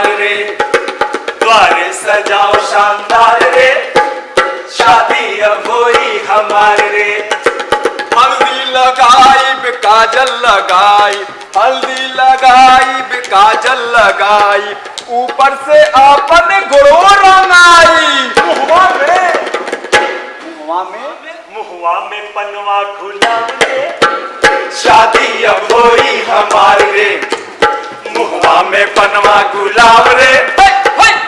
हमार रे, द्वार सजाओ शानदार रे, शादी अब होई हमार रे। हल्दी लगाई काजल लगाई, हल्दी लगाई काजल लगाई, ऊपर से आपन गोरो रंगाई। मुहवा में पनवा गुलाब रे, शादी अब होई हमार रे, मुहवा में पनवा गुलाब रे,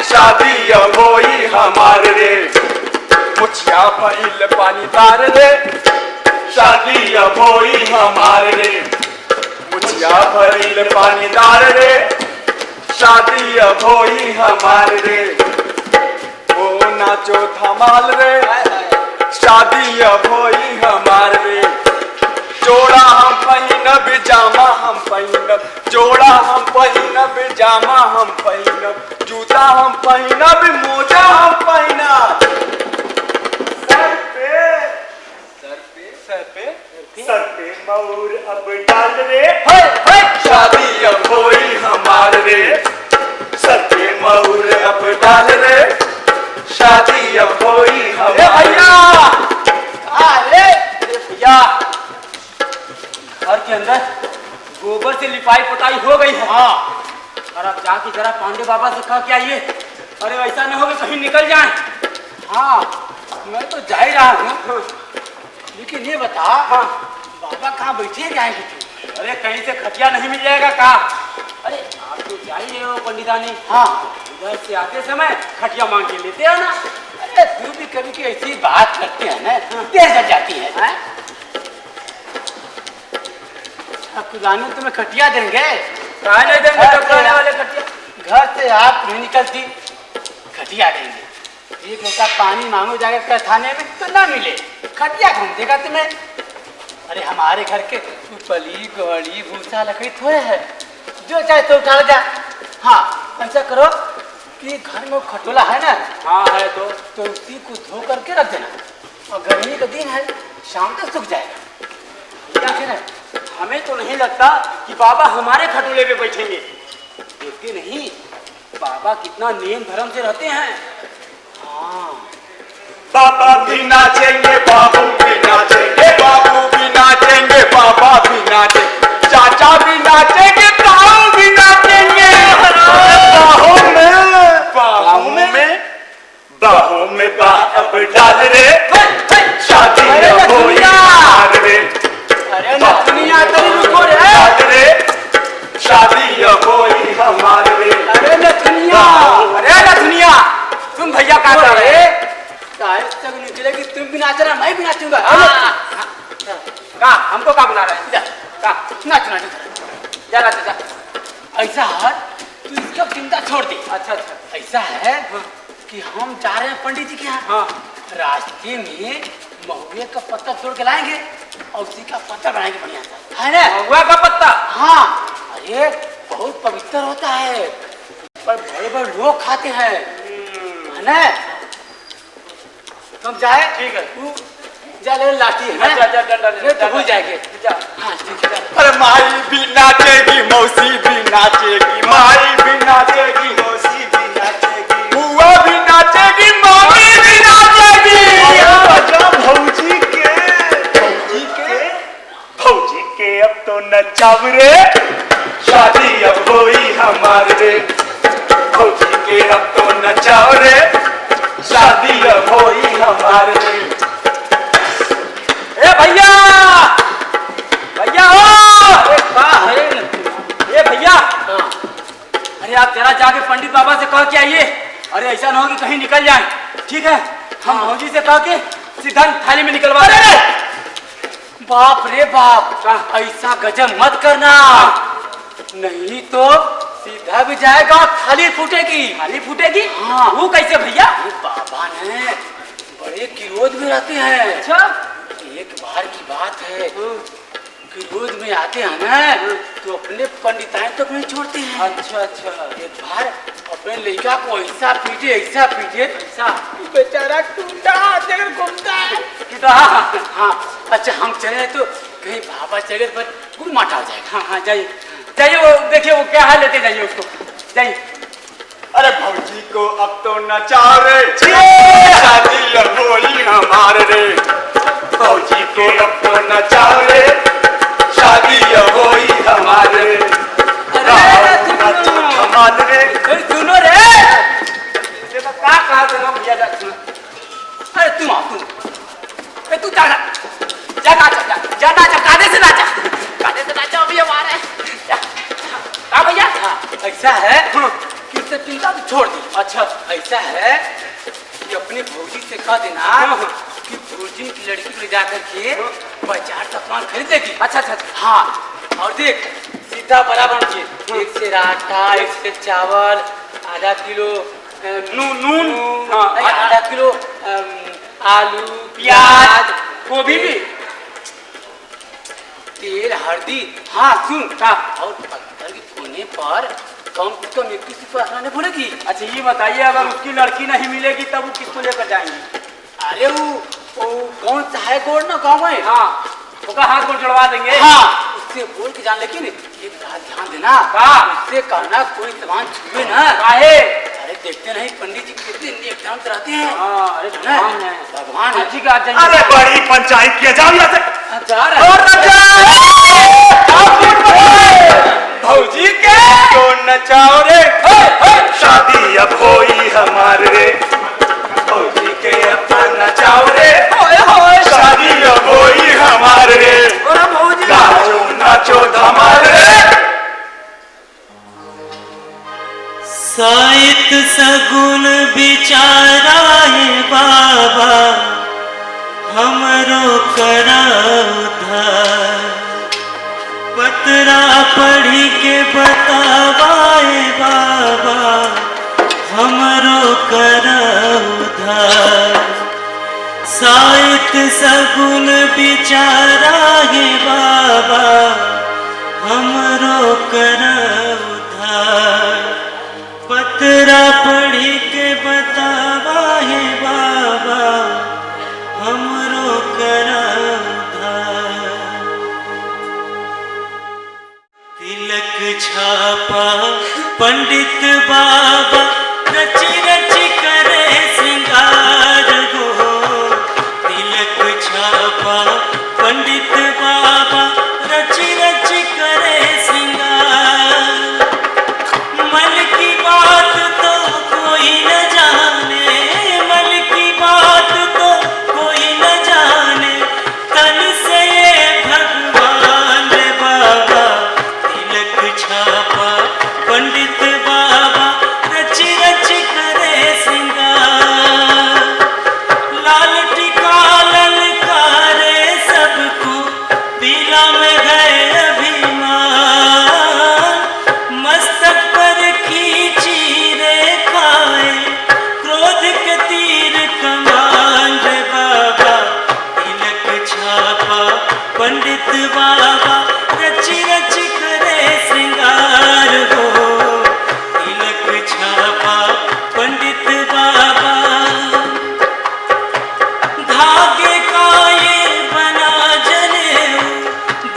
शादी अब होई हमार रे। मुछिया भइल पानीदार रे, शादी अब होई हमार रे, मुछिया भइल पानीदार रे, शादी अब होई हमार रे। ओ नाचो धमाल रे, शादी अब होई हमार रे। जोड़ा हम पहिनब जामा हम पहिनब, जोड़ा हम पहिनब जामा हम पहिनब, जूता हम पहिनब मोजा हम पहिनब। सर पे मऊर अब डाल रे, शादी अब होई हमार रे, सर पे मऊर अब डाल रे, शादी अब होई हमार रे। भैया घर के अंदर गोबर से लिपाई पोताई हो गई है। हाँ, और अब जाके जरा पांडे बाबा से कह के आइए, अरे ऐसा न हो कि कहीं निकल जाए। हाँ, मैं तो जा ही रहा हूँ, लेकिन ये बता, हाँ, बाबा कहाँ बैठे जाएंगे तू? अरे कहीं से खटिया नहीं मिल जाएगा का? अरे आप तो जा ही रहे हो पंडितानी। हाँ, उधर से आते समय खटिया मांग के लेते हो ना। अरे तू भी कभी की ऐसी बात करते हैं ना, देर जल जाती है। खुदाने तुम्हें खटिया देंगे? कहा नहीं देंगे टकराने वाले खटिया। घर से आप नहीं निकलती, खटिया देंगे। एक लोटा पानी मांगो जाकर थाने में तो ना मिले, खटिया घूम देगा तुम्हें। अरे हमारे घर के पली गड़ी भूसा लकड़ी थोड़े है, जो चाहे तो उठा जा। हाँ, ऐसा करो कि घर में खटोला है ना, हाँ है तो उसी को धो करके रख देना, और गर्मी का दिन है, शाम तक सूख जाएगा। क्या कहना? हमें तो नहीं लगता कि बाबा हमारे खटोले पे बैठेंगे। देखते नहीं बाबा कितना नियम धर्म से रहते हैं। हाँ, बाबा भी नाचेंगे, बाबू भी नाचेंगे, बाबू भी नाचेंगे, बाबा भी नाचेंगे, चाचा भी नाचेंगे, ताऊ भी नाचेंगे। बाहों में बाह अब डाल रे, शादी अब होई हमार रे। अरे नथुनिया तेरी रुको रे, शादी अब होई हमार रे। अरे नथुनिया, अरे नथुनिया, तुम भैया कहाँ जा रहे? तक निकलेगी, तुम भी नाच रहा, मैं भी नाचूंगा। का हमको क्या बुला रहा है? का नाच नाच जा जा जा। ऐसा है तू इसका चिंता छोड़ दे। अच्छा अच्छा, ऐसा है कि हम जा रहे हैं पंडित जी के यहाँ। हाँ, रास्ते में महुए का पत्ता तोड़ के लाएंगे और उसी का पत्ता बनाएंगे बढ़िया सा, है ना? महुआ का पत्ता? हाँ, अरे बहुत पवित्र होता है, पर बड़े बड़े लोग खाते हैं, है ना? तुम जाए, ठीक है, तू जा ले लाठी है, जा जा जा जा भूल जाएंगे। हाँ ठीक है। अरे माई भी नाचेगी, मौसी भी नाचेगी, माई भी नाचेगी, मौसी भी नाचेगी, बुआ भी नाचेगी, मम्मी भी नाचेगी। भौजी के अब तो नचाव रे, शादी अब होई हमार रे। भौजी के अब तो नचाव रे, शादी अब होई हमार रे। ए भैया, भैया हो, ए भैया, अरे आप जरा जाके पंडित बाबा से कह के आइए। अरे ऐसा ना हो कि कहीं निकल जाए, ठीक है? हम भौजी से कह के सीधा थाली में निकलवा देंगे। बाप रे बाप, ऐसा गजब मत करना, नहीं तो सीधा भी जाएगा, थाली फूटेगी। थाली फूटेगी? हाँ। वो कैसे भैया? बाबा ने बड़े किरोध में रहते हैं। अच्छा, एक बार की बात है, क्रोध में आते हैं ना तो अपने पंडिताएं तक नहीं छोड़ते हैं। अच्छा अच्छा, एक बार अपने लड़का को ऐसा पीटे, ऐसा बेचारा टूटा देर घूमता है। हाँ, अच्छा हम चले तो कहीं बाबा चले पर गुड़ माटा हो जाएगा। हाँ हाँ, जाइए जाइए, वो देखिए वो क्या हाल लेते, जाइए उसको, जाइए। को अब तो नचाओ रे, शादी अब होई हमार रे। फौजी को अब तो नचाओ रे, शादी अब होई हमार रे। धमाल रे, सुनो रे, देखो क्या कहा तुम भैया जा सुनो। अरे तुम आओ तुम, तू जा जा नाचा, कादे से नाचा अभी हमारे। हाँ भैया, ऐसा है कि उससे चिंता तो छोड़ दी। अच्छा ऐसा है कि अपने भौजी से कह देना कि भौजी की लड़की को ले जाकर के बाजार का सामान खरीदेगी। अच्छा अच्छा हाँ, और देख सीधा बराबर के एक से आटा, एक से चावल, आधा किलो नून, आधा किलो आलू, प्याज, गोभी भी, तेल, हल्दी। हाँ सुन का, और पत्थर के कोने पर कम से कम 21 रुपये आने पड़ेगी। अच्छा ये बताइए, अगर उसकी लड़की नहीं मिलेगी तब वो किसको लेकर जाएंगे? अरे वो कौन सा है गोड़ ना गाँव में, हाँ उसका हाथ गोड़ चढ़वा देंगे। हाँ उससे बोल के जान, लेकिन एक बात ध्यान देना, उससे कहना कोई सामान छुए ना। काहे? अरे देखते नहीं पंडित जी कितने नेक काम कराते हैं। अरे भगवान है जी का। अरे बड़ी पंचायत किया, जाओ यहाँ से। भौजी के तो नचाओ रे, शादी अब होई हमार रे। फौजी के अब तो नचाओ रे, शादी अब होई हमार रे। नाचो नाचो धमाल रे। साइत सगुन बिचारा है बाबा, हमरो करा उधार। पतरा पढ़ी के बतावाए बाबा, हमरो करा उधार। साइत सगुन बिचारा है बाबा, हमरो करा उधार। पतरा पढ़ी के बतावा है बाबा, हमरो करा उधार। तिलक छापा पंडित बाबा, रची रची करे श्रृंगार हो। तिलक छापा पंडित बाबा, रची रची करे श्रृंगार। मन की बात तो कोई न जाने, मन की बात तो कोई न जाने, तन से ये भगवान बाबा। तिलक छापा पंडित बाबा, रची रची करे श्रृंगार। लाल टिका ललकारे सबको, पीला में गए अभिमान। मस्तक पर खींची रेखाएं, क्रोध के तीर कमान रे बाबा। तिलक छापा पंडित बाबा, रची रची करे श्रृंगार हो। तिलक छापा पंडित बाबा, धागे का ये बना जनेऊ,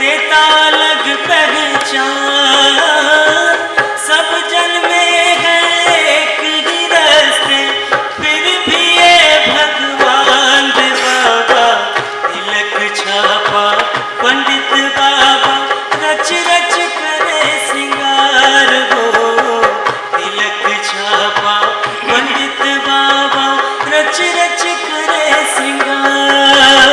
देता अलग पहचान। सब जन में है एक ही रास्ते, फिर भी ये भगवान रे बाबा। तिलक छापा पंडित बाबा, रच रच करे श्रृंगार हो। तिलक छापा पंडित बाबा, रच रच करे श्रृंगार।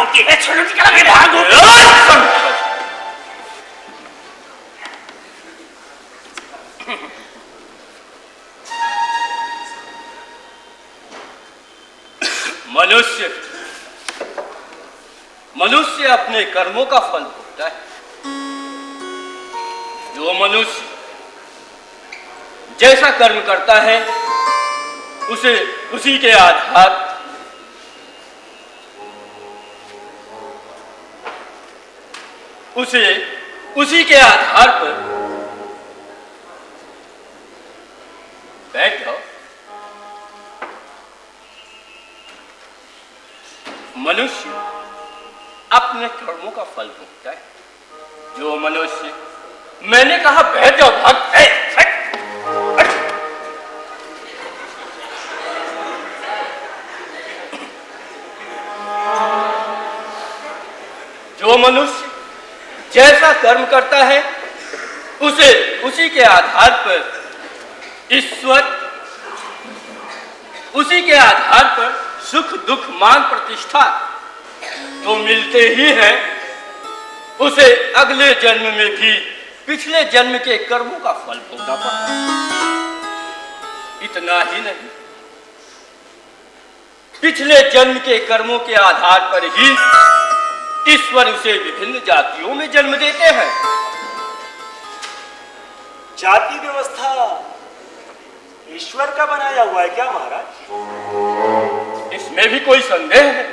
होती है, छोड़ो निकल के भागो। मनुष्य अपने कर्मों का फल भोगता है। जो मनुष्य जैसा कर्म करता है उसे उसी के आधार पर बैठ जाओ। मनुष्य अपने कर्मों का फल भोगता है। जो मनुष्य, मैंने कहा बैठ जाओ, जो मनुष्य जैसा कर्म करता है उसे उसी के आधार पर ईश्वर, उसी के आधार पर सुख दुख मान प्रतिष्ठा तो मिलते ही हैं। उसे अगले जन्म में भी पिछले जन्म के कर्मों का फल भोगना पड़ता। इतना ही नहीं, पिछले जन्म के कर्मों के आधार पर ही ईश्वर उसे विभिन्न जातियों में जन्म देते हैं। जाति व्यवस्था ईश्वर का बनाया हुआ है क्या महाराज? इसमें भी कोई संदेह है?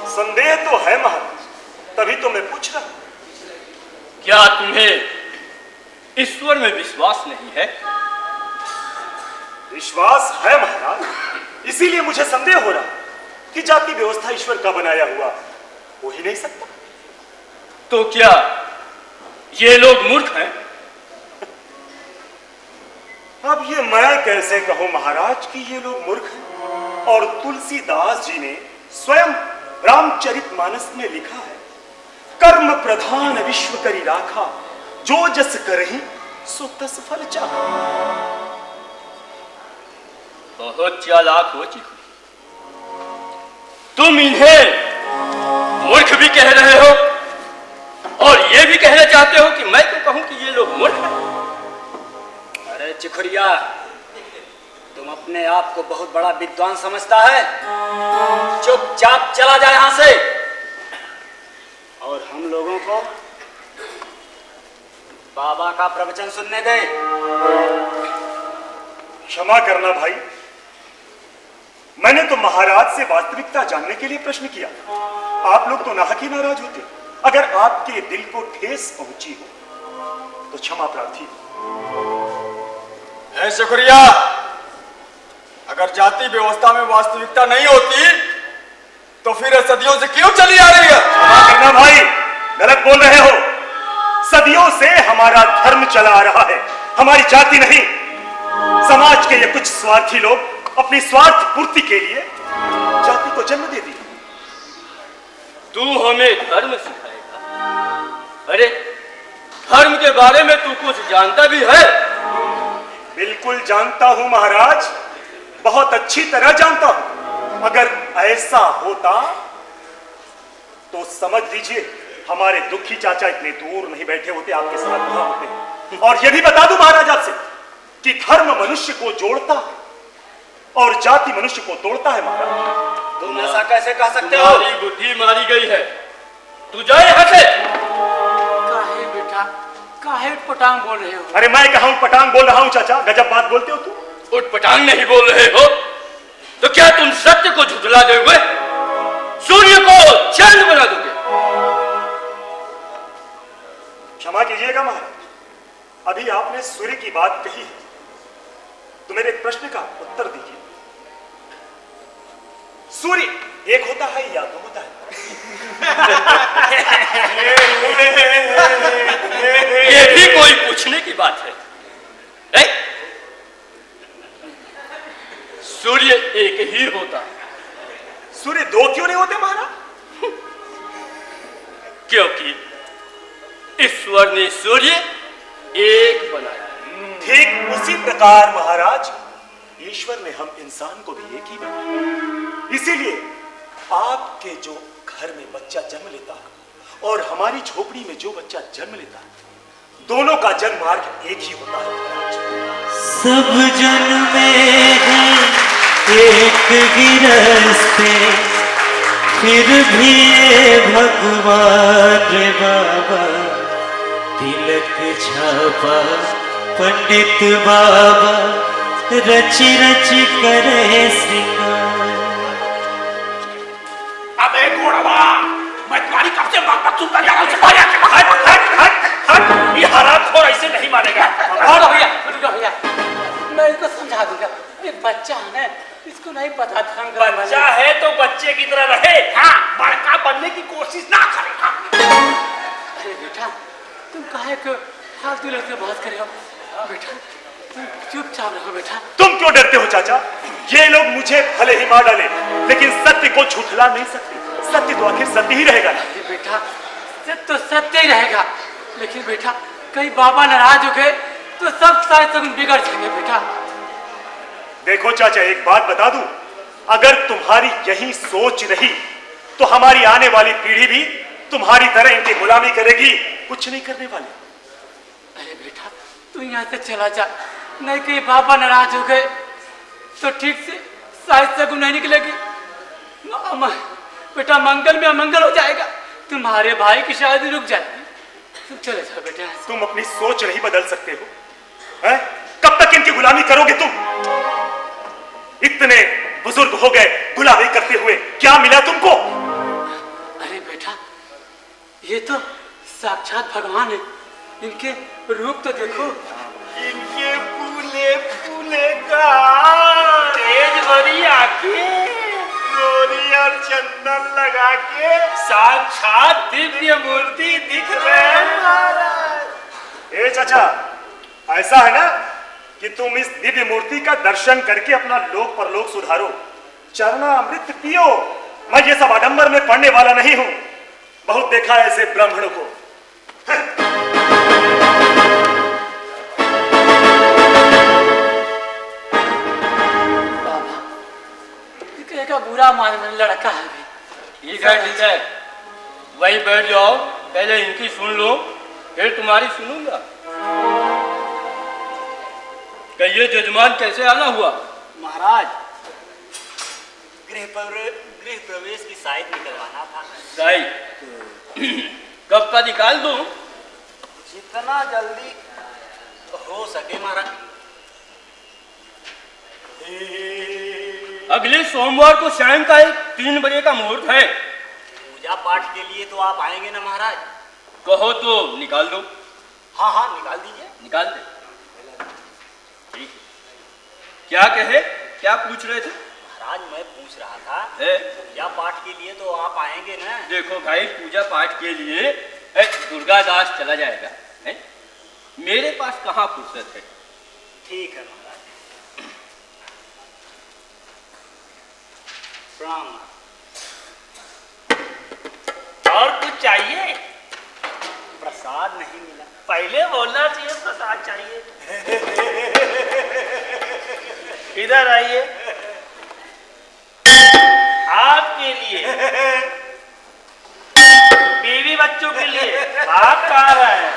संदेह तो है महाराज, तभी तो मैं पूछ रहा हूं। क्या तुम्हें ईश्वर में विश्वास नहीं है? विश्वास है महाराज, इसीलिए मुझे संदेह हो रहा कि जाति व्यवस्था ईश्वर का बनाया हुआ हो ही नहीं सकता। तो क्या ये लोग मूर्ख हैं? अब ये मैं कैसे कहूं महाराज कि ये लोग मूर्ख हैं? और तुलसीदास जी ने स्वयं रामचरितमानस में लिखा है, कर्म प्रधान विश्व करी राखा, जो जस करहि सो तस फल चाहा। बहुत चालाक हो चुकी। तुम इन्हें मूर्ख भी कह रहे हो और ये भी कहना चाहते हो कि मैं तो कहूं कि ये लोग मूर्ख हैं। अरे चिखुरिया, तुम अपने आप को बहुत बड़ा विद्वान समझता है? चुपचाप चला जाए यहां से और हम लोगों को बाबा का प्रवचन सुनने दे। क्षमा करना भाई, मैंने तो महाराज से वास्तविकता जानने के लिए प्रश्न किया। आप लोग तो नाहक ही नाराज होते। अगर आपके दिल को ठेस पहुंची हो तो क्षमा प्रार्थी। है शुक्रिया, अगर जाति व्यवस्था में वास्तविकता नहीं होती तो फिर सदियों से क्यों चली आ रही है? क्षमा करना भाई, गलत बोल रहे हो। सदियों से हमारा धर्म चला आ रहा है, हमारी जाति नहीं। समाज के ये कुछ स्वार्थी लोग अपनी स्वार्थ पूर्ति के लिए जाति को जन्म दे दी। तू हमें धर्म सिखाएगा? अरे धर्म के बारे में तू कुछ जानता भी है? बिल्कुल जानता हूं महाराज, बहुत अच्छी तरह जानता हूं। अगर ऐसा होता तो समझ लीजिए हमारे दुखी चाचा इतने दूर नहीं बैठे होते, आपके साथ वहां होते। और यह भी बता दूं महाराज आपसे कि धर्म मनुष्य को जोड़ता है और जाति मनुष्य को तोड़ता है। महाराज तुम ऐसा कैसे कह सकते हो? तुम्हारी बुद्धि मारी गई है। तू जाए यहाँ से। काहे बेटा, काहे पटांग बोल रहे हो? अरे मैं कहा हूं पटांग बोल रहा हूं चाचा, गजब बात बोलते हो तुम। उठ पटांग नहीं बोल रहे हो तो क्या तुम सत्य को झुठला दोगे? सूर्य को चंद बना दोगे? क्षमा कीजिएगा महाराज, अभी आपने सूर्य की बात कही है तो मेरे एक प्रश्न का उत्तर दीजिए। सूर्य एक होता है या दो होता है? ये भी कोई पूछने की बात है? सूर्य एक ही होता है। सूर्य दो क्यों नहीं होते महाराज? क्योंकि ईश्वर ने सूर्य एक बनाया। ठीक उसी प्रकार महाराज ईश्वर ने हम इंसान को भी एक ही बनाया। इसीलिए आपके जो घर में बच्चा जन्म लेता है और हमारी झोपड़ी में जो बच्चा जन्म लेता है, दोनों का जन्म मार्ग एक ही होता है महाराज। सब जन्मे हैं एक गिरस्ते, फिर भी ये भगवान रे बाबा, तिलक छापा पंडित बाबा, रच रच करे श्रृंगार। अबे घोड़वा, मैं तुम्हारी कब से बात सुनता जा रहा हूँ। ये हरामखोर ऐसे नहीं मानेगा। रुको भैया, मैं इसको समझा दूंगा। ये बच्चा है ना, इसको नहीं पता ढंग का। बच्चा है तो बच्चे की तरह रहे, हाँ, बड़का बनने की कोशिश ना करेगा। अरे बेटा, तुम काहे को फालतू लोग से बात कर रहे हो? बेटा तुम चुपचाप रहो बेटा। तुम क्यों डरते हो चाचा? ये लोग मुझे भले ही मार डाले, लेकिन सत्य को झूठला नहीं सकते। सत्य तो आखिर सत्य ही रहेगा। अरे बेटा, सत्य तो सत्य ही रहेगा, लेकिन बेटा कहीं बाबा नाराज हो गए तो सब शायद सब बिगड़ जाएंगे बेटा। देखो चाचा, एक बात बता दूं, अगर तुम्हारी यही सोच रही तो हमारी आने वाली पीढ़ी भी तुम्हारी तरह इनकी गुलामी करेगी, कुछ नहीं करने वाले। अरे बेटा तू यहाँ से चला जा, नहीं कहीं बाबा नाराज हो गए तो ठीक से शायद सगुन नहीं निकलेगी। बेटा मंगल में अमंगल हो जाएगा, तुम्हारे भाई की शादी रुक जाएगी। तुम चले जाओ बेटा। तुम अपनी सोच नहीं बदल सकते हो हैं? कब तक इनकी गुलामी करोगे तुम? इतने बुजुर्ग हो गए गुलामी करते हुए, क्या मिला तुमको? अरे बेटा ये तो साक्षात भगवान है, इनके रूप तो देखो। इनके फूले फूले का तेज भरी आंखें, रोरी और चंदन लगा के साक्षात दिव्य मूर्ति दिख रहे हैं। ए चाचा, ऐसा है ना कि तुम इस दिव्य मूर्ति का दर्शन करके अपना लोक परलोक सुधारो, चरणामृत पियो। मैं ये सब आडंबर में पढ़ने वाला नहीं हूं, बहुत देखा है ऐसे ब्राह्मणों को। का बुरा मानने लड़का है। ठीक है, वही बैठ जाओ, पहले इनकी सुन लो फिर तुम्हारी सुनूंगा। कहिए जजमान, कैसे आना हुआ? महाराज गृह प्रवेश की शायद निकलवाना था। शायद कब का निकाल दूं? जितना जल्दी हो सके महाराज। अगले सोमवार को सायंकाल 3 बजे का मुहूर्त है। पूजा पाठ के लिए तो आप आएंगे ना महाराज? कहो तो निकाल दो। हाँ हाँ निकाल दीजिए। निकाल दे। ठीक है। क्या कहे, क्या पूछ रहे थे? महाराज मैं पूछ रहा था, है? पूजा पाठ के लिए तो आप आएंगे ना? देखो भाई, पूजा पाठ के लिए दुर्गा दास चला जाएगा है? मेरे पास कहाँ फुर्सत है। ठीक है महाराज, प्रणाम। और कुछ चाहिए? प्रसाद नहीं मिला। पहले बोलना चाहिए प्रसाद चाहिए। इधर आइए, आपके लिए, बीवी बच्चों के लिए, आप कहाँ रहे हैं?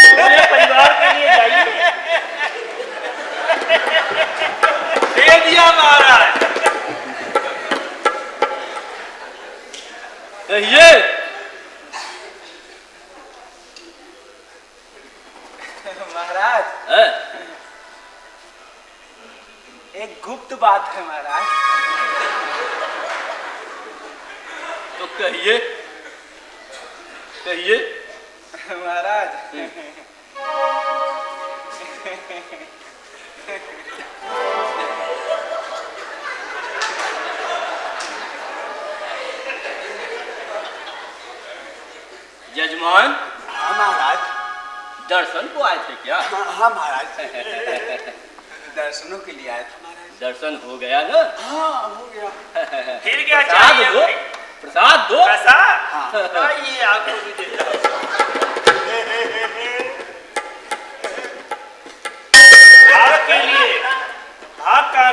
पूरे परिवार के लिए जाइए। दे दिया महाराज। कहिए। महाराज है? एक गुप्त बात है महाराज। तो कहिए, कहिए। महाराज जजमान, हाँ महाराज। दर्शन को आए थे क्या? हाँ महाराज, दर्शनों के लिए आया था महाराज। दर्शन हो गया ना? हाँ हो गया। फिर क्या प्रसाद चाहिए? दो, प्रसाद दो। प्रसाद? आइए, आपको भी देता हूं। आपके लिए भाग का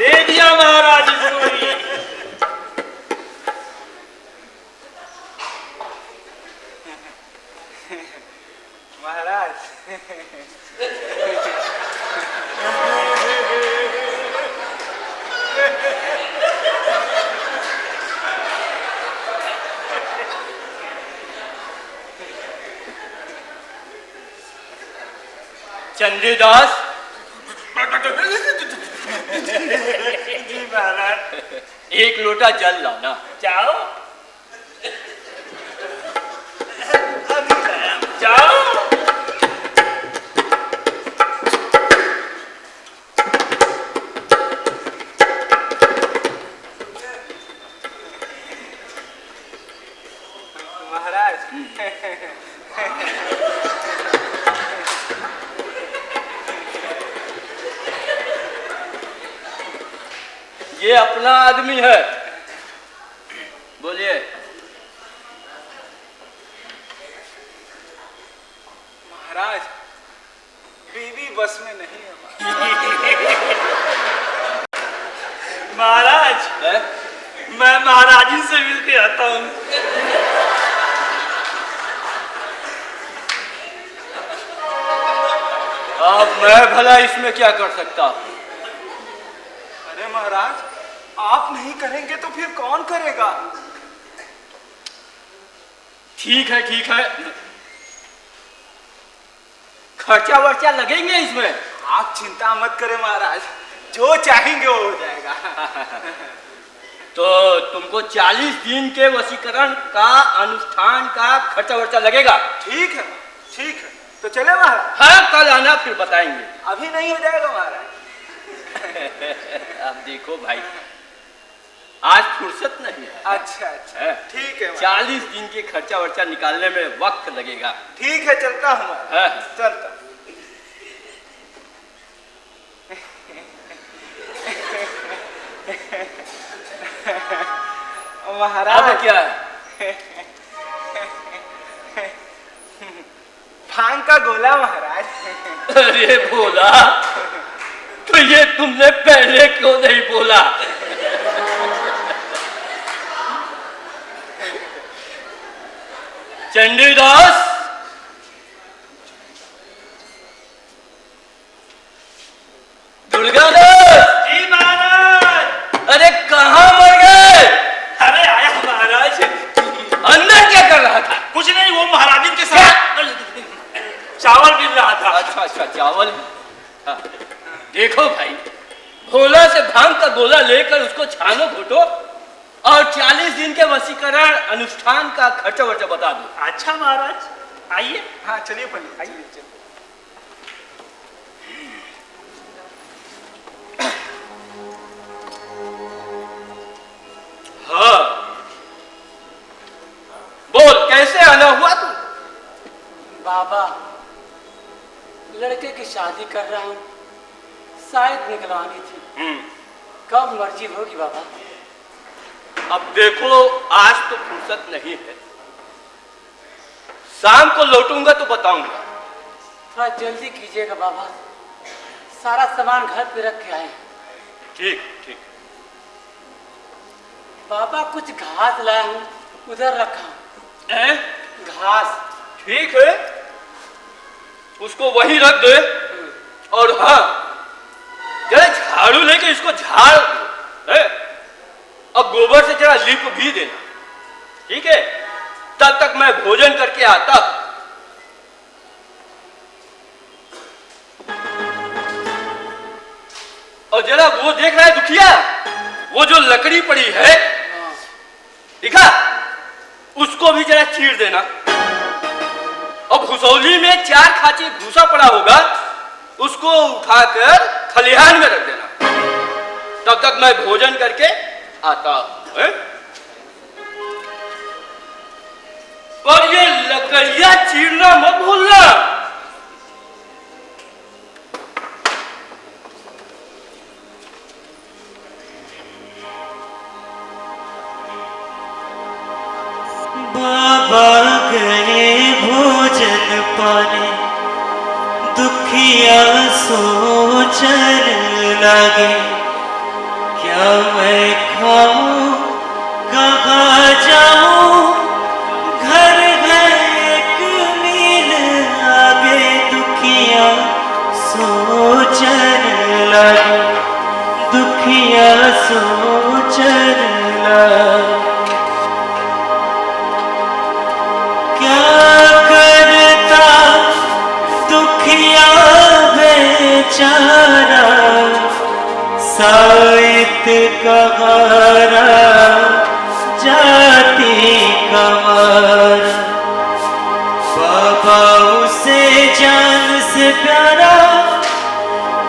दे दिया महाराज इसको ही। महाराज चंडीदास, जी महाराज। एक लोटा जल लाना। जाओ जाओ। महाराज ये अपना आदमी है, बोलिए। महाराज बीवी बस में नहीं है। महाराज है? मैं महाराजी से मिल के आता हूँ। अब मैं भला इसमें क्या कर सकता? अरे महाराज आप नहीं करेंगे तो फिर कौन करेगा? ठीक है ठीक है, खर्चा वर्चा लगेंगे इसमें। आप चिंता मत करें महाराज, जो चाहेंगे वो हो जाएगा। तो तुमको 40 दिन के वशीकरण का अनुष्ठान का खर्चा वर्चा लगेगा। ठीक है तो चले महाराज। हाँ, कल आना फिर बताएंगे। अभी नहीं हो जाएगा महाराज। अब देखो भाई, आज फुर्सत नहीं है। अच्छा है? ठीक है महाराज। 40 दिन के खर्चा वर्चा निकालने में वक्त लगेगा। ठीक है चलता हूँ महाराज। है? चलता। महाराज अब क्या है? भांग का गोला महाराज। अरे बोला तो ये तुमने पहले क्यों नहीं बोला? चंडीदास, दुर्गादास। जी महाराज। अरे कहाँ मर गए? अरे आया महाराज। अंदर क्या कर रहा था? कुछ नहीं, वो महाराजी के साथ चावल मिल रहा था। अच्छा, चावल। हाँ। देखो भाई, भोला से भांग का गोला लेकर उसको छानो घोटो और 40 दिन के वशीकरण अनुष्ठान का खर्चा वर्चा बता दो। अच्छा महाराज, आइए। हाँ चलिए पंडित आइए चलिए। हाँ, बोल कैसे आना हुआ तू? बाबा, लड़के की शादी कर रहा हूँ, शायद निकलवानी थी। कब मर्जी होगी बाबा? अब देखो, आज तो फुर्सत नहीं है, शाम को लौटूंगा तो बताऊंगा। थोड़ा जल्दी कीजिएगा बाबा, सारा सामान घर पे रख के आए हैं। ठीक ठीक। बाबा कुछ घास लाया हूँ, उधर रखा हूँ। घास। ठीक है, उसको वहीं रख दे। और हाँ, जरा झाड़ू लेके इसको झाड़ है, और गोबर से जरा लीप भी देना, ठीक है? तब तक मैं भोजन करके आता। और जरा वो देख रहा है दुखिया, वो जो लकड़ी पड़ी है, दिखा, उसको भी जरा चीर देना। और भूसौली में 4 खांचे भूसा पड़ा होगा, उसको उठाकर खलिहान में रख देना। तब तक मैं भोजन करके आता हूं। और ये लकड़ियां चीरना मत भूलना। बाबा गए भोजन पाने, दुखिया सोचन लगे, क्या मैं खाऊं कहाँ जाऊं, घर है एक मील आगे, दुखिया सोचने लगी, दुखिया सोचने लगी। क्या करता दुखिया बेचारा, साइत कहारा जाति कमारा। बाबा उसे जान से प्यारा,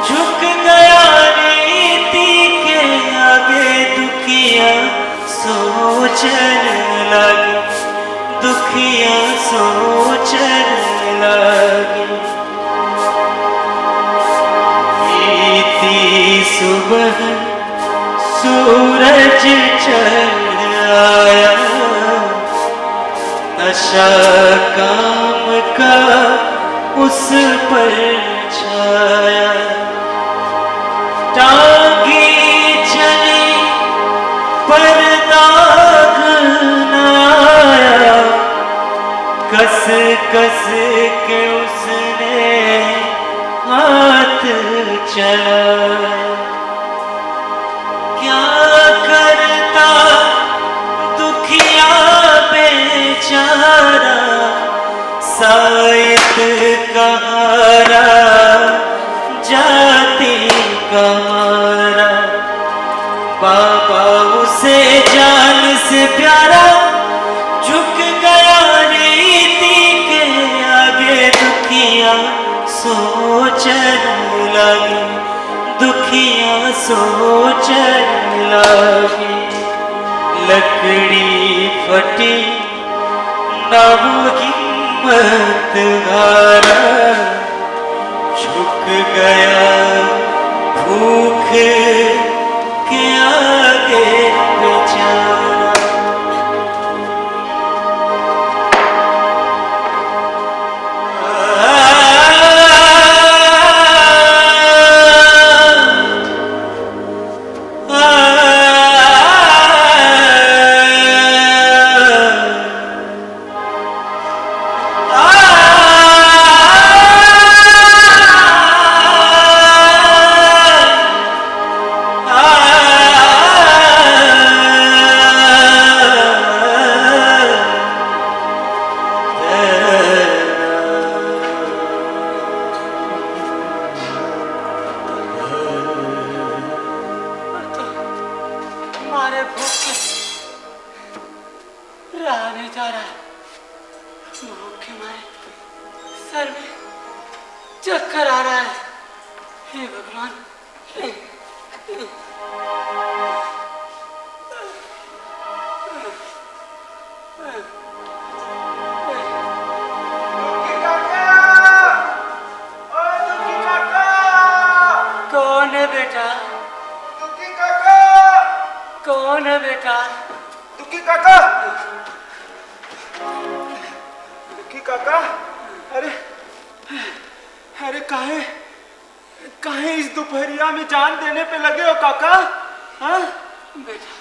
झुक गया नीति के आगे, दुखिया सोचने लगी, दुखिया सोचने लगी। बीती सुबह सूरज चढ़ आया, नशा काम का उस पर छाया। टांगी चली पर दाग न आया, कस कस के उसने हाथ चलाया। क्या करता दुखिया बेचारा, साइत कहारा जाति कमारा। बाबा उसे जान से प्यारा, झुक गया नीति के आगे, दुखिया सोचने लगी, दुखिया सोचने लगी। लकड़ी फटी न वो हिम्मत हारा, झुक गया भूख के आगे बेचारा। मारे भूख रहा नहीं जा रहा है। भूख के मारे सर में चक्कर आ रहा है। हे भगवान, कौन है बेटा? कौन है बेटा? दुखी काका, दुखी काका, अरे अरे काहे काहे इस दोपहरिया में जान देने पे लगे हो काका? हाँ बेटा,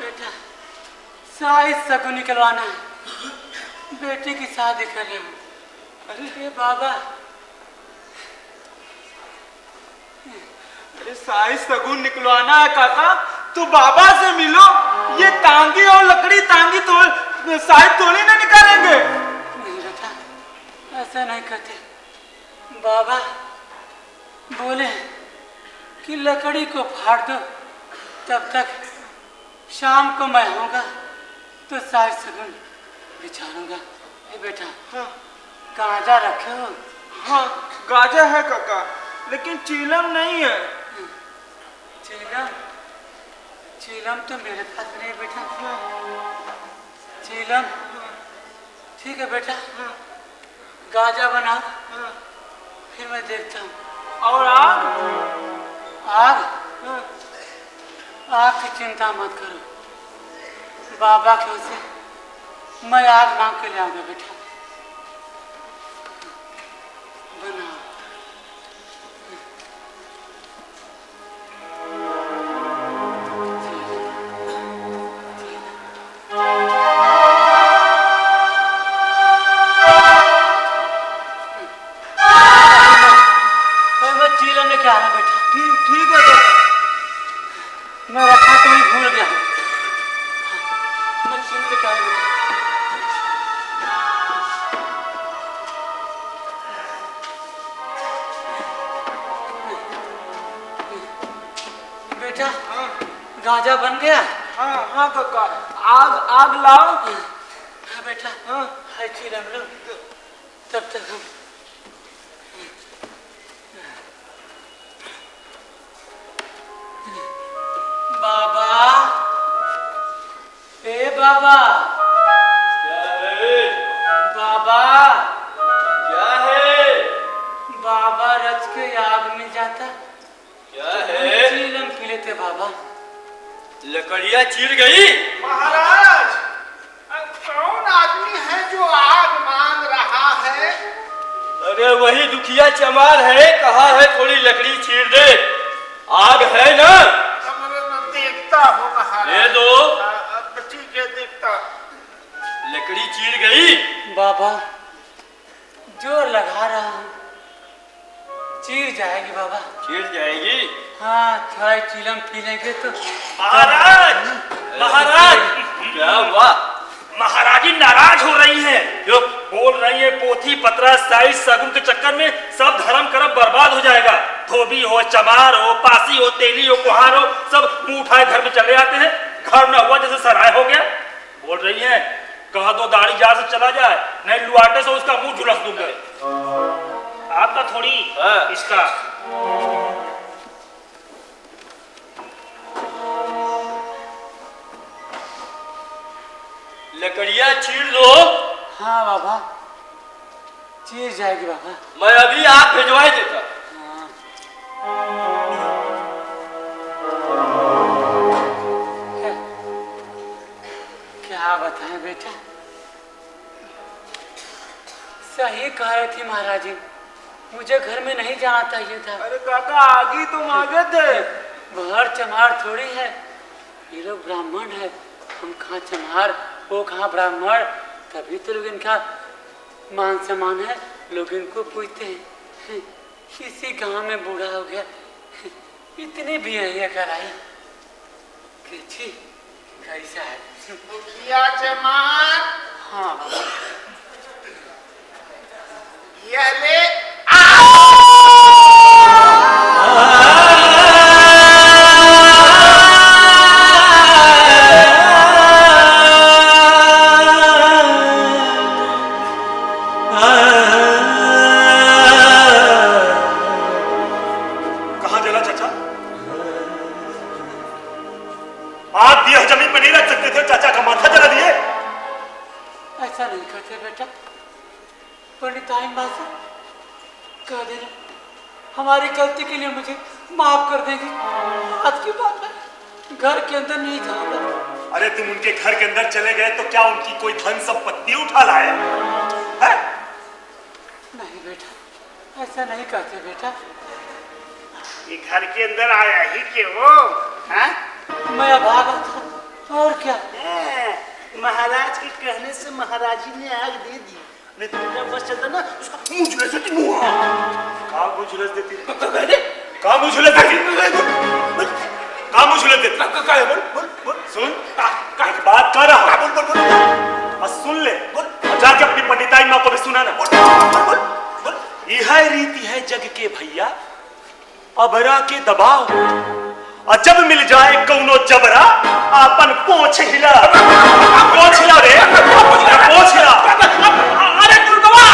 बेटा शायद सगुन निकलवाना है, बेटे की शादी कर रहे हूँ। अरे बाबा, अरे साई सगुन निकलवाना है काका, तो बाबा से मिलो। ये टांगी और लकड़ी टांगी तो साई थोड़ी ना निकालेंगे। नहीं बेटा, ऐसा नहीं करते। बाबा बोले कि लकड़ी को फाड़ दो, तब तक शाम को मैं आऊँगा तो साई सगुन बिछाऊंगा। बेटा, हाँ गांजा रखे हो? हाँ गाजा है काका, लेकिन चीलम नहीं है। चीलम? चीलम तो मेरे पास नहीं बेटा। चीलम? ठीक है बेटा, गांजा बनाओ, फिर मैं देखता हूँ। और आग? आग? आग की चिंता मत करो, बाबा के से मैं आग मांग के ले आऊंगा बेटा। बनाओ। मैं रखा तो नहीं, भूल गया हूँ। मैं चीनी लेके आया हूँ। बेटा गाजा बन गया। हाँ हाँ काका, आग आग लाओ। हाँ बेटा, हाय चीलम लो, तब तक हम बाबा, ए बाबा, क्या है? बाबा, क्या है? बाबा रच के आग में जाता, क्या है? चीलम पी लेते बाबा। लकड़ियाँ चिर गई। महाराज, कौन आदमी है जो आग मांग रहा है? अरे वही दुखिया चमार है, कहा है थोड़ी लकड़ी चीर दे। आग है ना? मैं देखता हूँ महाराज। दे दो। ठीक है, देखता। लकड़ी चीर गई। बाबा जोर लगा रहा हूँ, चीर जाएगी बाबा। चीर जाएगी। हाँ, थोड़ा चीलम पी लेंगे तो। महाराज, महाराज, क्या हुआ? महाराजी नाराज हो रही हैं, जो बोल रही है पोथी पत्रा साइज सगुन के चक्कर में सब धर्म कर्म बर्बाद हो जाएगा। धोबी हो, चमार हो, पासी हो, तेली हो, कुहार हो, सब मुंह उठाए घर में चले आते हैं। घर न हुआ जैसे सराय हो गया। बोल रही है कह दो दाढ़ी जार से चला जाए, नहीं लुआटे से उसका मुंह झुलस दूंगा। आपका थोड़ी इसका। लकड़ियाँ चीर लो। हाँ बाबा, चीर जाएगी बाबा। मैं अभी आग भिजवा देता। क्या बताएं बेटा, सही कह रही थी महाराज जी, मुझे घर में नहीं जाना चाहिए था। अरे काका, आग ही तुम आगे थे। बाहर चमार थोड़ी है, ये लोग ब्राह्मण है, हम कहाँ चमार, वो कहाँ ब्राह्मण, तभी तो लोग इनका मान सम्मान है, लोग इनको पूछते हैं। किसी गांव में बूढ़ा हो गया, इतनी बियाहियाँ कराई, कैसा है? मुखिया चमार, हाँ बाबा। यह ले। कहाँ जला चाचा? आप दिए जमीन में नहीं रख सकते थे, चाचा का माथा जला दिए। ऐसा नहीं करते बेटा, पंडिताइन बात से कह देना, हमारी गलती के लिए मुझे माफ कर देंगे। आज की बात है, घर के अंदर नहीं जाऊंगा। अरे तुम उनके घर के अंदर चले गए तो क्या उनकी कोई धन संपत्ति उठा लाए हैं? नहीं बेटा, ऐसा नहीं करते बेटा। ये घर के अंदर आया ही क्यों? मैं भागा था, और क्या? महाराज के कहने से महाराजी ने आग दे दी, नहीं तो मेरा बस चलता ना, उसका मुंह झुलस देती। कहाँ मुंह झुलस देती? कहाँ मुंह झुलस देती? कहाँ मुंह झुलस देती? सुन, एक बात कर रहा हूँ, सुन ले, और जाके अपनी पंडिताई माँ को भी सुना ना। यह रीति है जग के भैया, अबरा के दबाव, और जब मिल जाए कौनो जबरा, आपन पोंछ हिला। पोंछ हिला रे, पोंछ हिला। अरे दुर्गवा,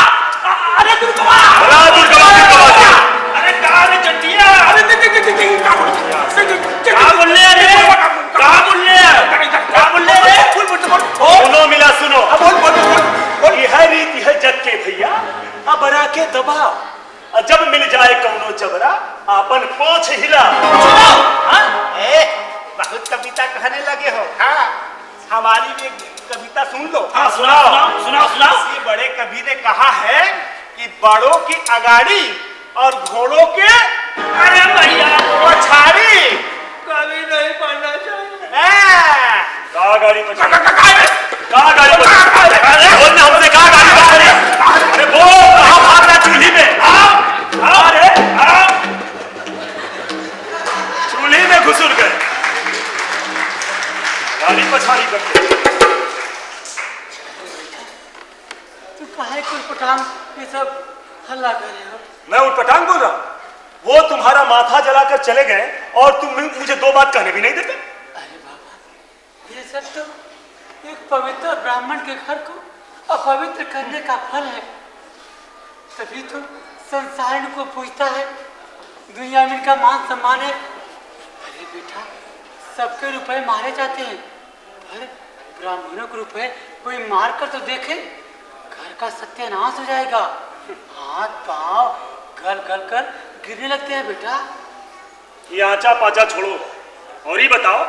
अरे दुर्गवा, अरे कहाँ रे चट्टिया? क्या बोल रहे रे? क्या बोल रहे हैं? क्या बोल रहे रे? सुनो मिला सुनो, यह रीति है जग के भैया, अबरा के दबाव, जब मिल जाए कौनो जबरा, आपन पोंछ हिला। बहुत कविता कहने लगे हो। हाँ, हमारी भी कविता सुन लो। हाँ सुनाओ, सुनाओ, सुनाओ। किसी बड़े कवि ने कहा है कि बड़ों की अगाड़ी और घोड़ों के अरे भैया पछाड़ी कभी नहीं पढ़ना चाहिए। कहाँ गाड़ी पर कहाँ गाड़ी पर बोलने हमसे कहाँ गाड़ी पर खड़ी? अरे बोल, कहाँ भाग रहा चूल्ही में? अरे चूल्ही में घुसुर गए। गाड़ी पछाड़ी करते। तू काहे कुल पटांग ये सब हल्ला कर रहे हो? मैं उटपटांग बोल रहा हूँ? वो तुम्हारा माथा जलाकर चले गए और तुम मुझे दो बात कहने भी नहीं देते। अरे बाबा, ये सब तो एक पवित्र ब्राह्मण के घर को अपवित्र करने का फल है। तभी तो संसार इनको पूछता है, दुनिया में इनका मान सम्मान है। अरे बेटा, सबके रुपए मारे जाते हैं, पर ब्राह्मणों के रुपए कोई मार कर तो देखे, घर का सत्यानाश हो जाएगा। हाथ पांव गल गल कर गिरने लगते हैं बेटा। ये आचा पाचा छोड़ो और ही बताओ,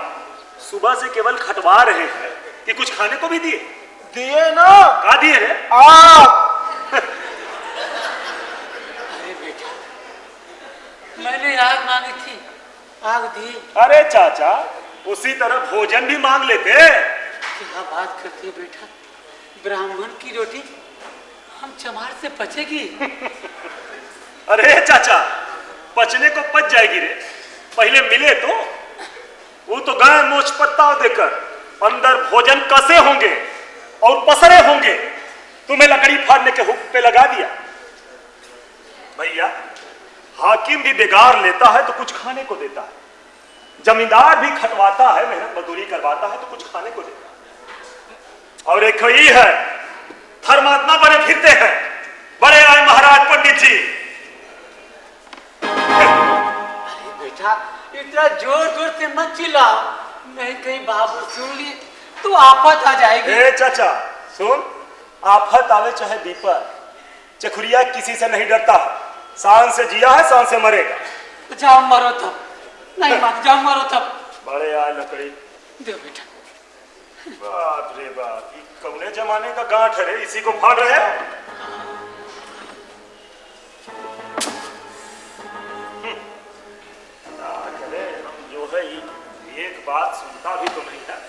सुबह से केवल खटवा रहे हैं कि कुछ खाने को भी दिए? दिए ना। कहा दिए रे? अरे बेटा, मैंने आग मांगी थी, आग दी। अरे चाचा, उसी तरह भोजन भी मांग लेते। क्या बात करती है बेटा, ब्राह्मण की रोटी हम चमार से पचेगी? अरे चाचा, पचने को पच जाएगी रे, पहले मिले तो। वो तो गाय मोछ पत्ता देकर अंदर भोजन कसे होंगे और पसरे होंगे, तुम्हें लकड़ी फाड़ने के हुक्म पे लगा दिया। भैया, हाकिम भी बेगार लेता है तो कुछ खाने को देता है, जमींदार भी खटवाता है, मेहनत मजदूरी करवाता है तो कुछ खाने को देता है। और एक ही है, धर्मात्मा बने फिरते हैं, बड़े आए महाराज पंडित जी। अरे बेटा, इतना जोर जोर से मत चिल्लाओ, नहीं कहीं बाबू सुन लिए तो आफत आ जाएगी। ए चाचा सुन, आफत आवे चाहे विपद, चखुरिया किसी से नहीं डरता है। शान से जिया है, शान से मरेगा। जाओ मरो तब, नहीं मत जाओ मरो तब। बड़े आए लकड़ी। दे बेटा। बाप रे बाप, ये कौने जमाने का गांठ है रे, इसी को फाड़ रहे हैं। हम जो है एक बात सुनता भी तो नहीं है।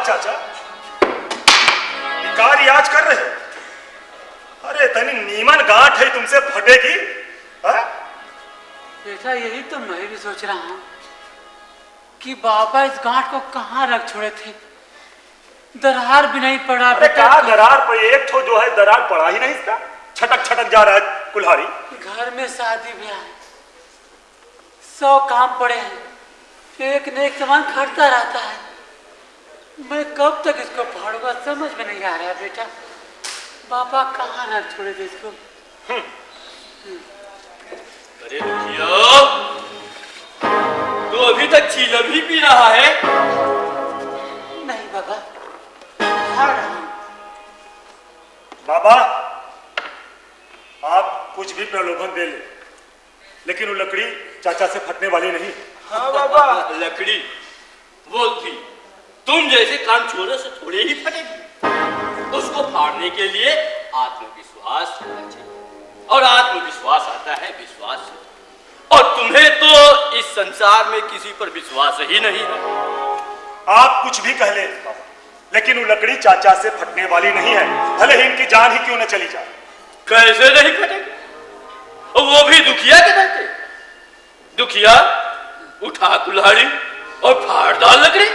चाचा, का रियाज कर रहे हो? अरे तनी नीमन गांठ है, तुमसे फटेगी। बेटा, यही तो मैं भी सोच रहा हूँ कि बाबा इस गांठ को कहाँ रख छोड़े थे, दरार भी नहीं पड़ा। अरे क्या दरार पर, एक ठो जो है दरार पड़ा ही नहीं, इसका छटक छटक जा रहा है कुल्हाड़ी। घर में शादी ब्याह है, 100 काम पड़े हैं, एक न एक सामान खटता रहता है। मैं कब तक इसको फाड़ूंगा, समझ में नहीं आ रहा बेटा। बाबा कहाँ रख छोड़े थे इसको? अरे रुकियो, तू अभी तक चीलम ही पी रहा है? नहीं बाबा, फाड़ रहा हूं। बाबा, आप कुछ भी प्रलोभन दे ले, लेकिन वो लकड़ी चाचा से फटने वाली नहीं। हाँ बाबा। लकड़ी बोलती, तुम जैसे काम छोड़े से थोड़े ही फटेगी। उसको फाड़ने के लिए आत्मविश्वास होना चाहिए, और आत्मविश्वास आता है विश्वास से। और तुम्हें तो इस संसार में किसी पर विश्वास ही नहीं है। आप कुछ भी कह ले बाबा, लेकिन वो लकड़ी चाचा से फटने वाली नहीं है, भले ही इनकी जान ही क्यों न चली जाए। कैसे नहीं फटेगी? वो भी दुखिया के रहते। दुखिया, उठा कुल्हाड़ी और फाड़ डाल लकड़ी।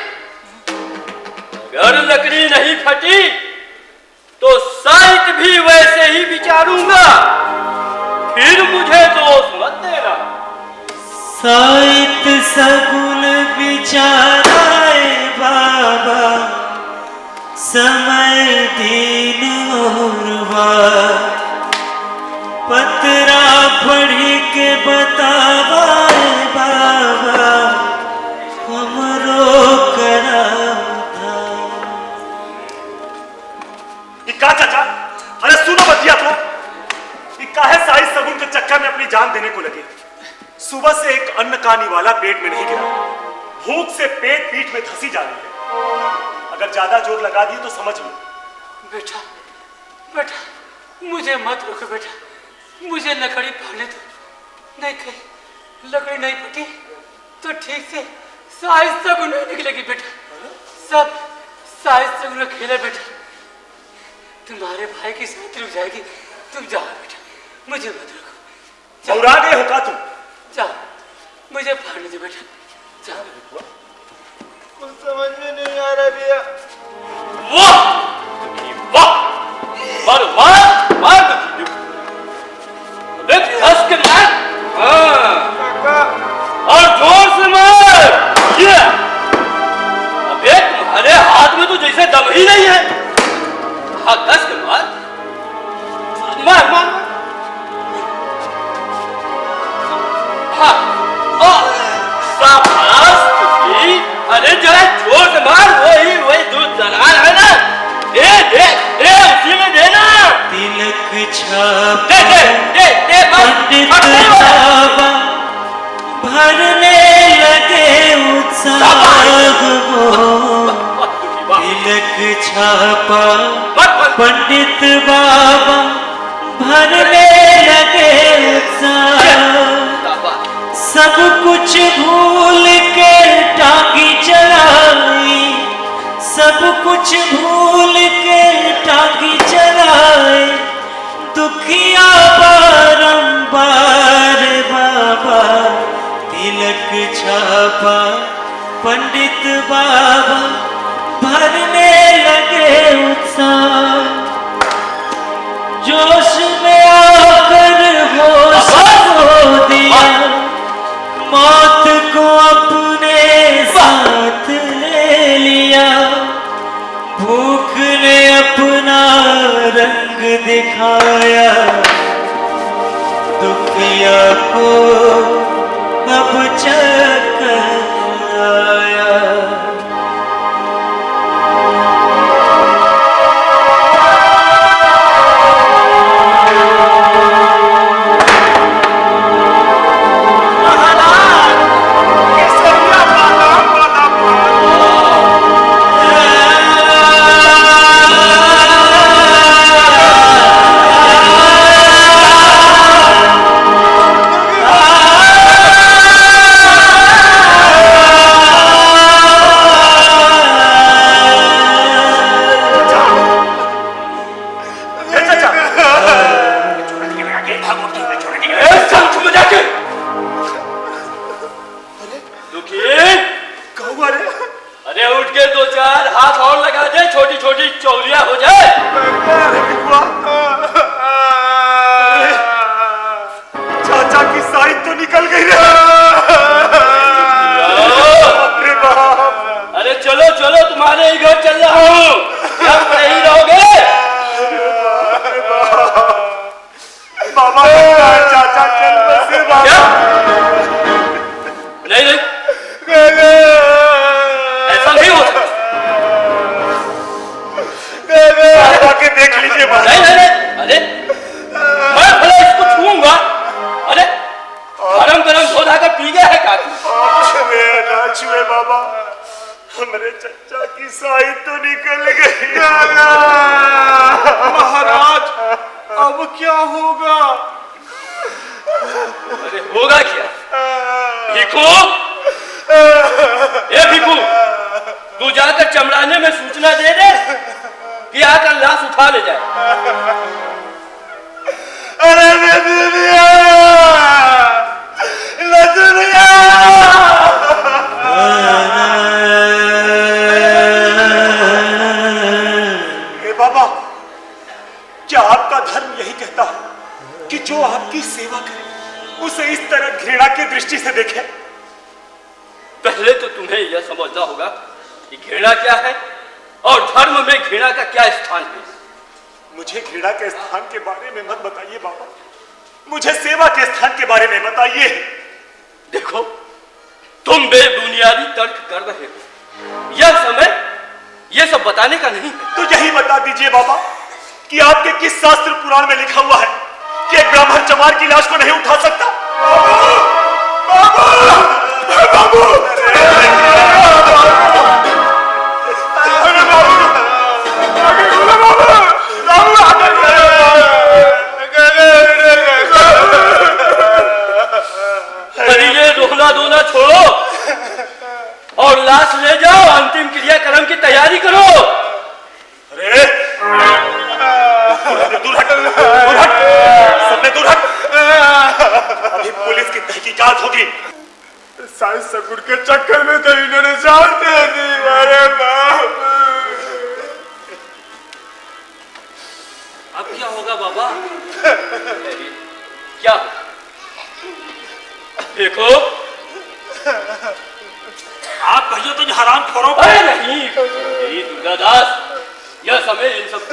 अगर लकड़ी नहीं फटी तो साहित्य भी वैसे ही विचारूंगा, फिर मुझे दोष मत देना। साहित्य सगुन विचाराए बाबा, समय दिन और पतरा पढ़ के बतावाए बाबा, हमरो करा था। का चाचा, अरे सुनो बतिया तो, काहे साइज सगुन के चक्कर में अपनी जान देने को लगे। सुबह से एक अन्न का निवाला पेट में नहीं गिरा, भूख से पेट पीठ में धसी जा रही है। अगर ज्यादा जोर लगा दी तो समझ लो। बेटा, बेटा मुझे मत रोको बेटा, मुझे लकड़ी फाड़ने दो। नहीं कहीं लकड़ी नहीं फटी तो ठीक से साइज तक नहीं निकलेगी बेटा। सब साइज तक खेले बेटा। तुम्हारे भाई की शादी रुक जाएगी। तुम जाओ बेटा, मुझे मत रखो। और आ गए हो का तुम? जाओ, मुझे फाड़ने दो बेटा, जाओ। कुछ समझ में नहीं आ रहा भैया। वाह वाह, मार मार मार देख, हंस के मार। हाँ, और जोर से मार। ये अबे तुम्हारे हाथ में तो जैसे दम ही नहीं है। हाँ, हंस के मार मार मार। हाँ, शाबाश तुझी। अरे जरा जोर से मार। वही दूध दलाल है ना। दे दे दे, उसी में देना। तिलक छाप दे दे दे दे, पंडित बाबा भरने लगे उत्साह वो। तिलक छापा पंडित बाबा भरने लगे उत्साह। सब कुछ भूल के टांगी चलाई, सब कुछ भूल के टांगी चलाए। दुखिया बारंबार बाबा तिलक छापा पंडित बाबा भरने लगे उत्साह। जोश में आकर होश खो दिया, मौत को अपने साथ ले लिया। भूख ने अपना रंग दिखाया, दुखिया को अब चक्कर आया। बताने का नहीं तो यही बता दीजिए बाबा कि आपके किस शास्त्र पुराण में लिखा हुआ है कि एक ब्राह्मण चमार की लाश को नहीं उठा सकता। बाबू होगी। साई सगुन के चक्कर में तो इन्होंने जान दे दी। अरे बाप, अब क्या होगा बाबा? क्या? देखो, आप कहिए तो हराम खोरों अरे नहीं, ये दुर्गादास, यह समय इन सब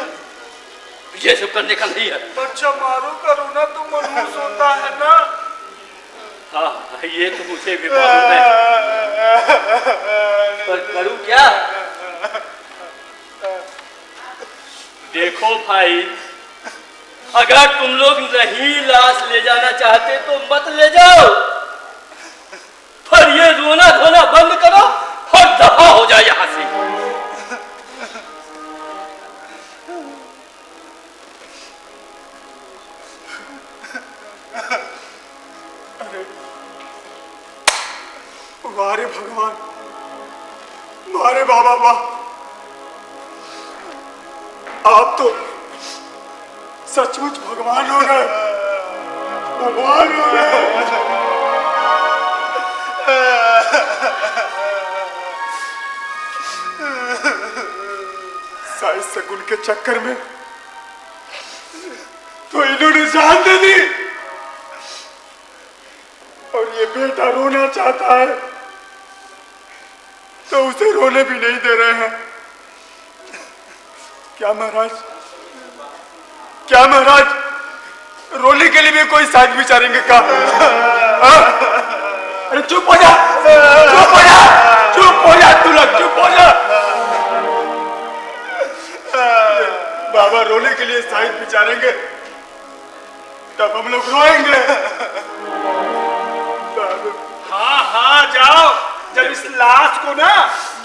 ये सब करने का नहीं है। बच्चा मारो करो ना तो मनहूस होता है ना। हाँ, ये तो मुझे भी मालूम है, पर करूं क्या? देखो भाई, अगर तुम लोग नहीं लाश ले जाना चाहते तो मत ले जाओ, पर ये रोना धोना बंद करो और दफा हो जाए यहां से। वारे भगवान, मारे बाबा वाह, आप तो सचमुच भगवान हो गए, भगवान हो गए। साई सगुन के चक्कर में तो इन्होंने जान दे दी, और ये बेटा रोना चाहता है तो उसे रोने भी नहीं दे रहे हैं। क्या महाराज, क्या महाराज, रोने के लिए भी कोई साज विचारेंगे क्या? अरे चुप हो जा, चुप हो जा, चुप हो जा, तू लोग चुप हो जा। बाबा रोने के लिए साज विचारेंगे तब हम लोग रोएंगे। हाँ हाँ जाओ, जब इस लाश को ना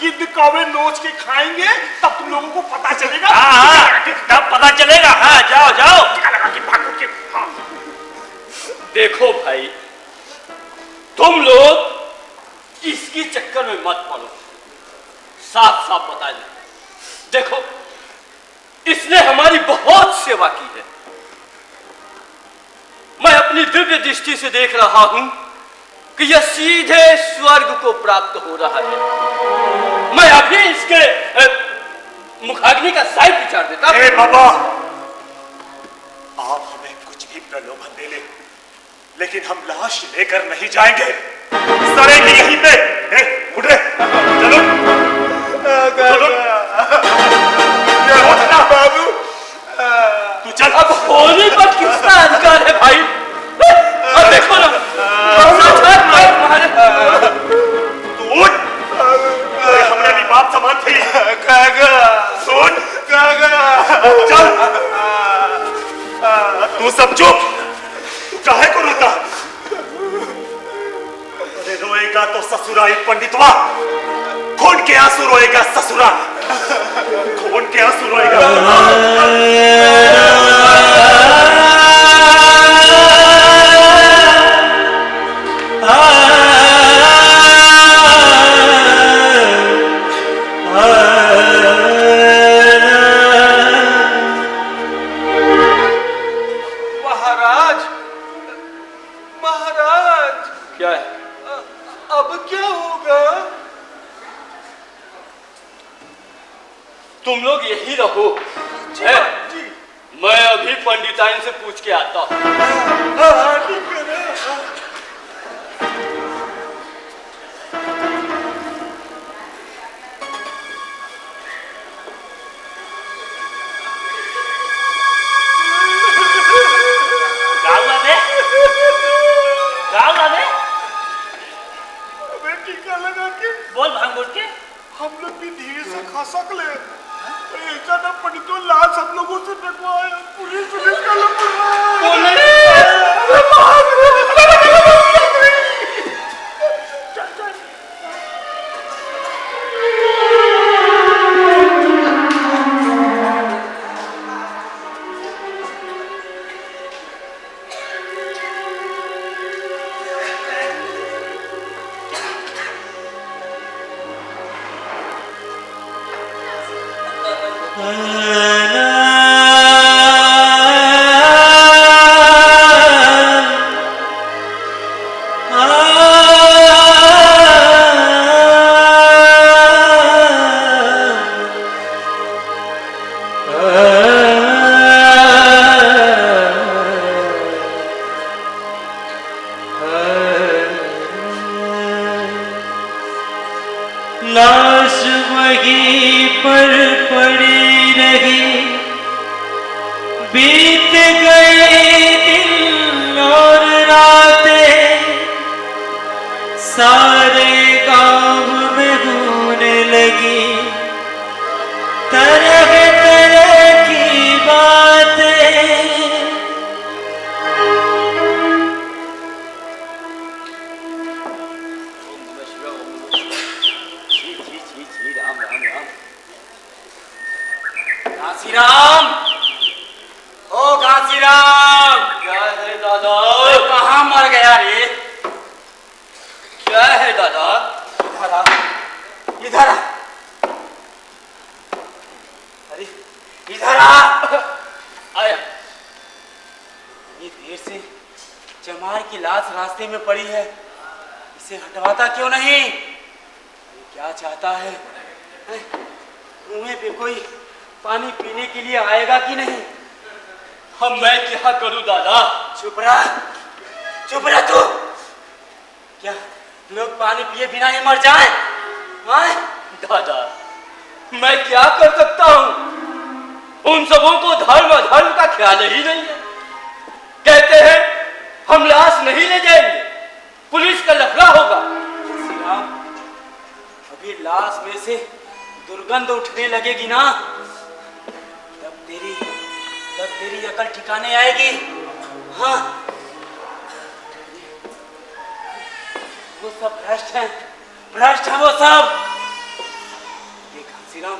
गिद्ध कौवे नोच के खाएंगे तब तुम लोगों को पता चलेगा। हाँ तब पता चलेगा। हाँ जाओ जाओ, लगा के भागो के। हाँ। देखो भाई, तुम लोग इसकी चक्कर में मत पड़ो, साफ साफ बता दे। देखो, इसने हमारी बहुत सेवा की है, मैं अपनी दिव्य दृष्टि से देख रहा हूं कि यह सीधे स्वर्ग को प्राप्त हो रहा है। मैं अभी इसके मुखाग्नि का साइड विचार देता हूं। बाबा, आप हमें कुछ भी प्रलोभन दे ले, लेकिन हम लाश लेकर नहीं जाएंगे, सड़ेगी यहीं पे। उठ रे, चलो चलो, बाबू, तू चल। अब होने पर किसका अधिकार है भाई? अब देखो ना, तू उठ, हमने भी बाप समान थी। सुन, चल, तू सब चुप, तू काहे को रोता? अरे रोएगा तो ससुरा एक पंडितवा, खून के आंसू रोएगा ससुरा, खून के आंसू रोएगा। महाराज, महाराज, क्या है? अब क्या होगा? तुम लोग यही रहो, जी, जी। मैं अभी पंडिताइन से पूछ के आता हूं। टीका लगा के बोल भांग बोल के हम लोग भी धीरे से खा सकले। ऐसा ना पंडितों लाश हम लोगों से रखवाया, पुलिस का ना बीत गए दिन और रातें, सारे गांव में होने लगी तरह तरह की बातें। राम राम राम। घासीराम, ओ घासीराम, क्या है दादा? कहाँ मर गया रे? क्या है दादा? इधर आ, इधर आ। अरे इधर आ। आया। ये देर से चमार की लाश रास्ते में पड़ी है, इसे हटवाता क्यों नहीं? ये क्या चाहता है? कुएं पे कोई पानी पीने के लिए आएगा कि नहीं? हम मैं क्या करूं दादा? चुप रहा, चुप रहा तू। क्या लोग पानी पिए बिना ही मर जाएं? हाँ? दादा मैं क्या कर सकता हूं? उन सबों को धर्म अधर्म का ख्याल ही नहीं है। कहते हैं हम लाश नहीं ले जाएंगे, पुलिस का लफड़ा होगा। श्रीराम, अभी लाश में से दुर्गंध उठने लगेगी ना, तब तेरी अकल ठिकाने आएगी। हाँ, वो सब भ्रष्ट हैं, भ्रष्ट हैं वो सब। देख श्रीराम,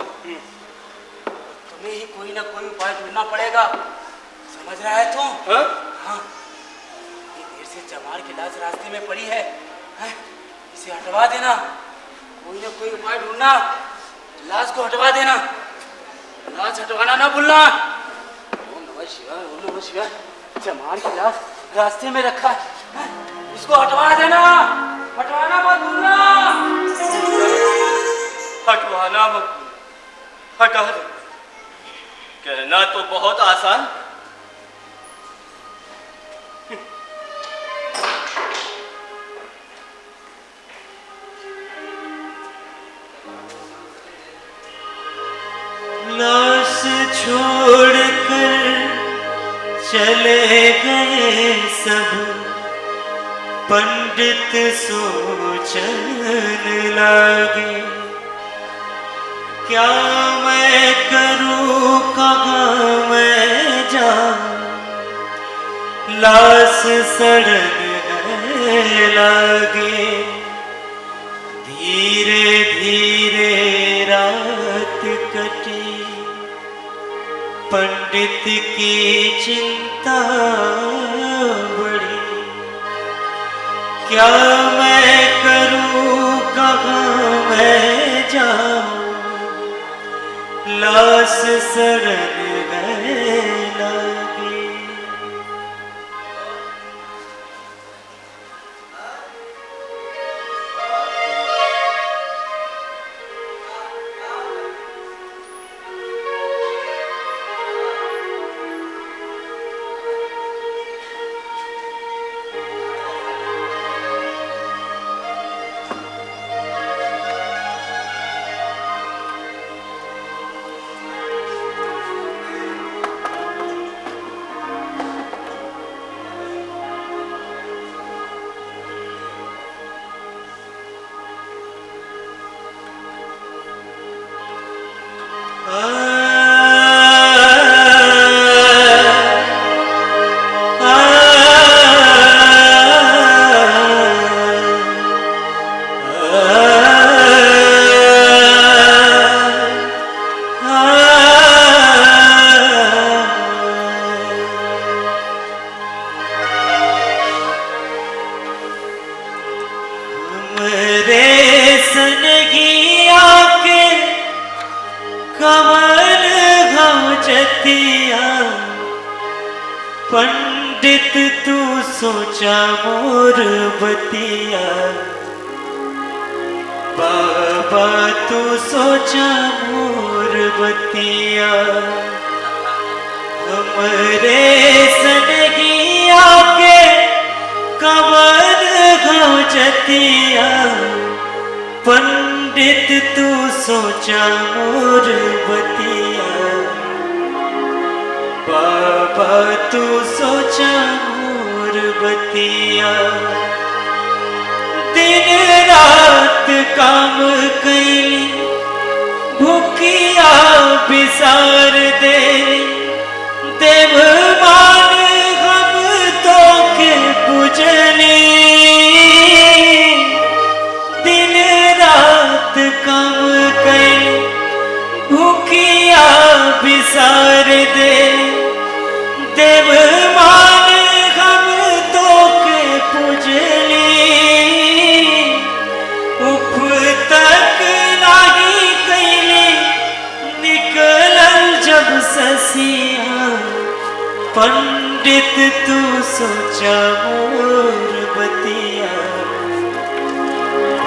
तुम्हें ही कोई ना कोई उपाय ढूंढना पड़ेगा, समझ रहा है तू? हाँ? हाँ, ये देर से चमार की लाश रास्ते में पड़ी है, हैं? इसे हटवा देना, कोई ना कोई उपाय ढूंढना, लाश को हटवा देना, लाश हटवाना ना भूलना। ओम नमः शिवाय, ओम नमः शिवाय। चमार की लाश रास्ते में रखा है, इसको हटवा देना, हटवाना मत भूलना। हटवाना मत, हटा दो। कहना तो बहुत आसान, लाश छोड़कर चले गए सब, पंडित सोचने लगे क्या मैं करूं, कहाँ मैं जाऊं, लाश सड़ने लगे। धीरे धीरे रात कटी, पंडित की चिंता बढ़ी, क्या मैं करूं, कहाँ मैं जाऊं, लाश सड़ने लगी। पंडित तू सोचा मोर बतिया, बाबा तू सोचा मोर बतिया, हमरे सनगिया के कमर घाव जतिया, पंडित तू सोचा मोर बतिया, बाबा बाबा तू सोचा मोर बतिया दिन रात काम कैली भूखिया बिसार दे देव मान हम तो के पूजनी दिन रात काम कैली भूखिया बिसार दे देव मान हम तो के पूजनी उफ तक नाही कैली निकलल जब ससिया पंडित तू सोचा मोर बतिया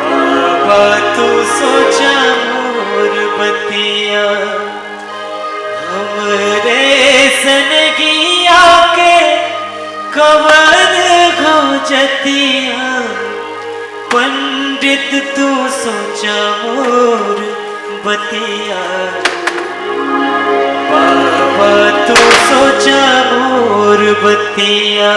बाबा तू सोचा मोर बतिया हमरे सनगिया के कवन घोचतिया पंडित तू सोचा मोर बतिया बाबा तू सोचा मोर बतिया